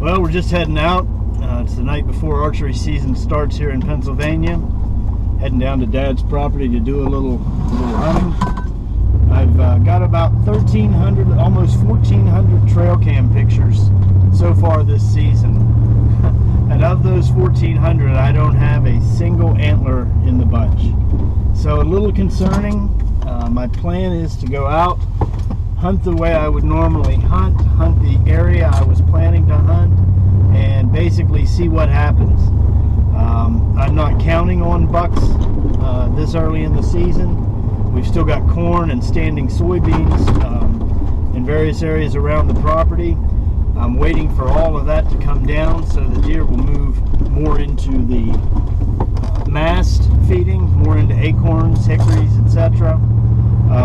Well, we're just heading out. It's the night before archery season starts here in Pennsylvania. Heading down to Dad's property to do a little hunting. I've got about 1,300, almost 1,400 trail cam pictures so far this season. And of those 1,400, I don't have a single antler in the bunch. So a little concerning. My plan is to go out, hunt the way I would normally hunt the area I was planning to hunt, and basically see what happens. I'm not counting on bucks this early in the season. We've still got corn and standing soybeans in various areas around the property. I'm waiting for all of that to come down so the deer will move more into the mast feeding, more into acorns, hickories, etc.,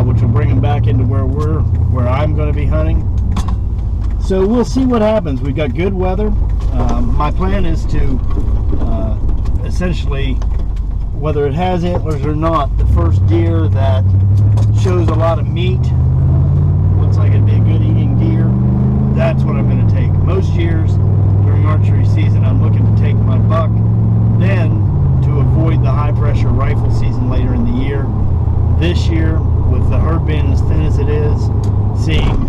which will bring them back into where I'm going to be hunting. So we'll see what happens. We've got good weather. My plan is to essentially, whether it has antlers or not, the first deer that shows a lot of meat, looks like it'd be a good eating deer, that's what I'm going to take. Most years during archery season, I'm looking to take my buck, then to avoid the high pressure rifle season later in the year. This year, with the herd being as thin as it is, seeing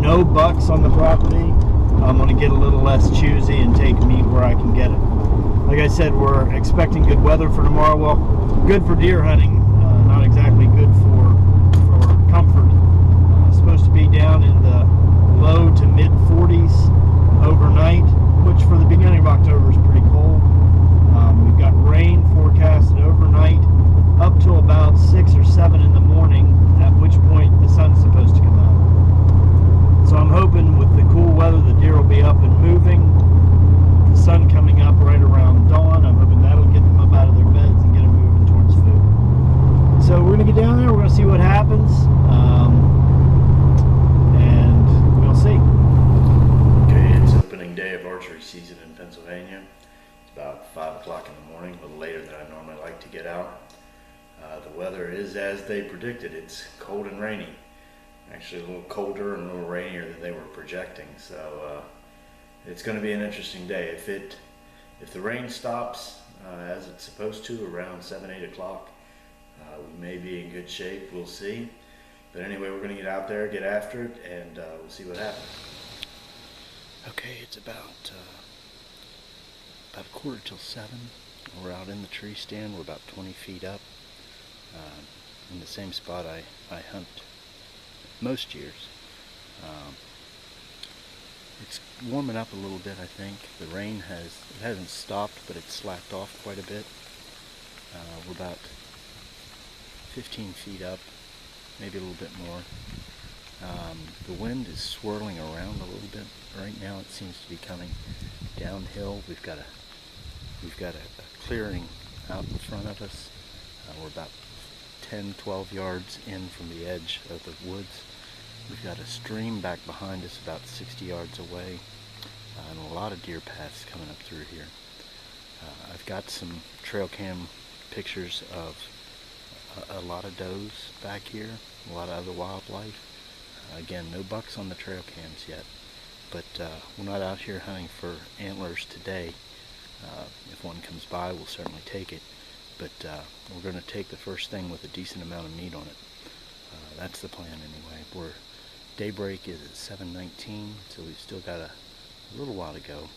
no bucks on the property, I'm going to get a little less choosy and take meat where I can get it. Like I said, we're expecting good weather for tomorrow. Well, good for deer hunting, not exactly good for comfort. Supposed to be down in the low to mid 40s overnight, which for the beginning of October is pretty cold. We've got rain forecasted overnight up till about 6 or 7 in the morning, at which point the sun's supposed to come out. So I'm hoping with the cool weather the deer will be up and moving. The sun coming up right around dawn, I'm hoping that'll get them up out of their beds and get them moving towards food. So we're going to get down there, we're going to see what happens, and we'll see. Okay, it's opening day of archery season in Pennsylvania. It's about 5 o'clock in the morning, a little later than I normally like to get out. The weather is as they predicted. It's cold and rainy. Actually a little colder and a little rainier than they were projecting. So it's going to be an interesting day. If the rain stops as it's supposed to around 7, 8 o'clock, we may be in good shape. We'll see. But anyway, we're going to get out there, get after it, and we'll see what happens. Okay, it's about 6:45. We're out in the tree stand. We're about 20 feet up. In the same spot I hunt most years. It's warming up a little bit, I think. The rain hasn't stopped, but it's slacked off quite a bit. We're about 15 feet up, maybe a little bit more. The wind is swirling around a little bit. Right now it seems to be coming downhill. We've got a clearing out in front of us. We're about 10-12 yards in from the edge of the woods. We've got a stream back behind us about 60 yards away, and a lot of deer paths coming up through here. I've got some trail cam pictures of a lot of does back here, a lot of other wildlife. Again, no bucks on the trail cams yet, but we're not out here hunting for antlers today. If one comes by, we'll certainly take it. But we're going to take the first thing with a decent amount of meat on it. That's the plan anyway. Daybreak is at 7:19, so we've still got a little while to go.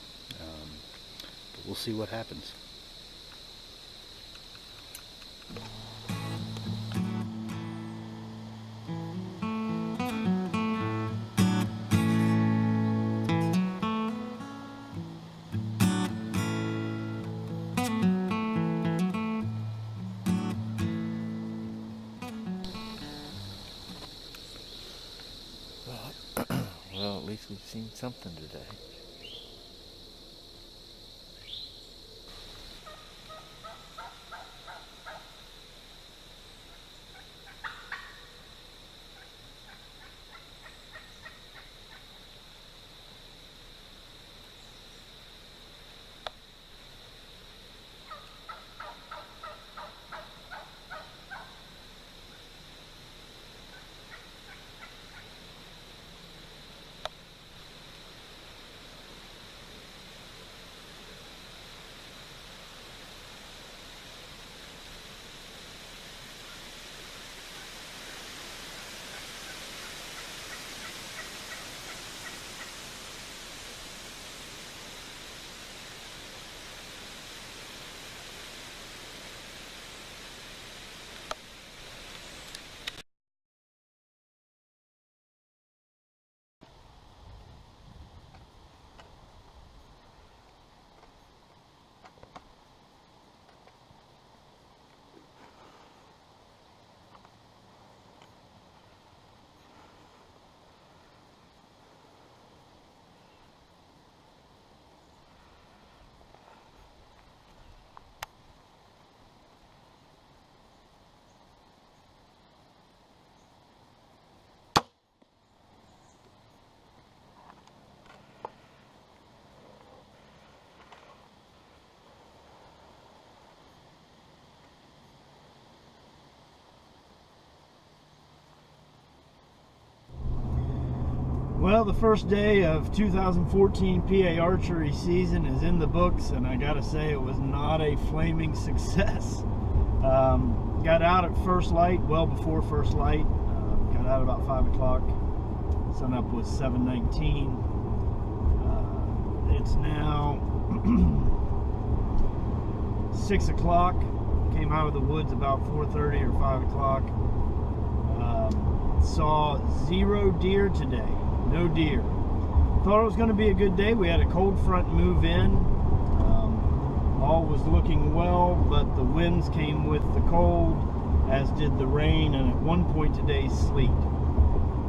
But we'll see what happens. Well, at least we've seen something today. Well, the first day of 2014 PA archery season is in the books, and I gotta say it was not a flaming success. Got out at first light, well before first light. Got out about 5 o'clock. Sun up was 7:19. It's now 6 o'clock. Came out of the woods about 4:30 or 5 o'clock. Saw 0 deer today. No deer. Thought it was going to be a good day. We had a cold front move in. All was looking well, but the winds came with the cold, as did the rain, and at one point today, sleet.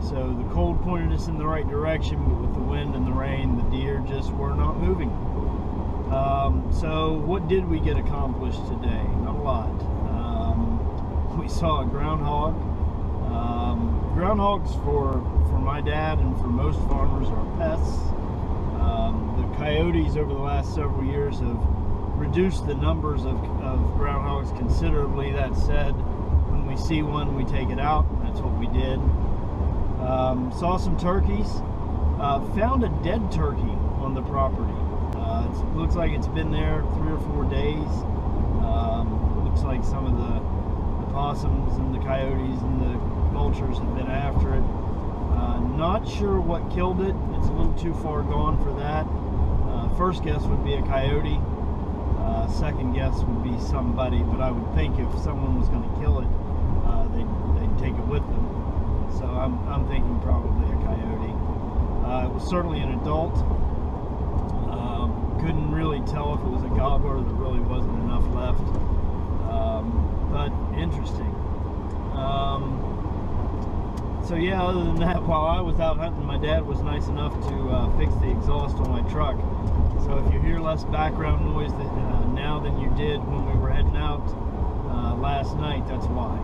So the cold pointed us in the right direction, but with the wind and the rain, the deer just were not moving. So what did we get accomplished today? Not a lot. We saw a groundhog. Groundhogs for my dad and for most farmers are pests. The coyotes over the last several years have reduced the numbers of groundhogs considerably. That said, when we see one, we take it out. That's what we did. Saw some turkeys. Found a dead turkey on the property. It looks like it's been there 3 or 4 days. Looks like some of the possums and the coyotes and the vultures have been after it. Not sure what killed it. It's a little too far gone for that. First guess would be a coyote. Second guess would be somebody, but I would think if someone was going to kill it, they'd take it with them. So I'm thinking probably a coyote. It was certainly an adult. Couldn't really tell if it was a gobbler. There really wasn't enough left. But interesting. So yeah, other than that, while I was out hunting, my dad was nice enough to fix the exhaust on my truck. So if you hear less background noise now than you did when we were heading out last night, that's why.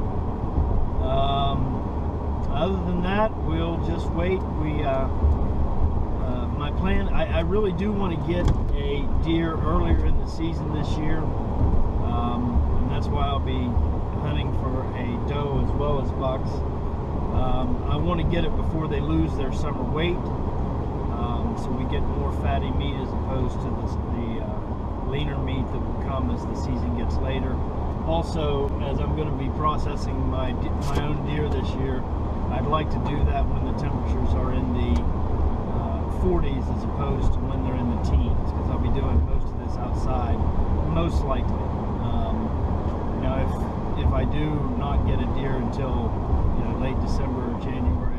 Other than that, we'll just wait. My plan, I really do want to get a deer earlier in the season this year, and that's why I'll be hunting for a doe as well as bucks. I want to get it before they lose their summer weight, so we get more fatty meat as opposed to the leaner meat that will come as the season gets later. Also, as I'm going to be processing my own deer this year, I'd like to do that when the temperatures are in the 40s as opposed to when they're in the teens, because I'll be doing most of this outside, most likely. Now, if I do not get a deer until late December or January,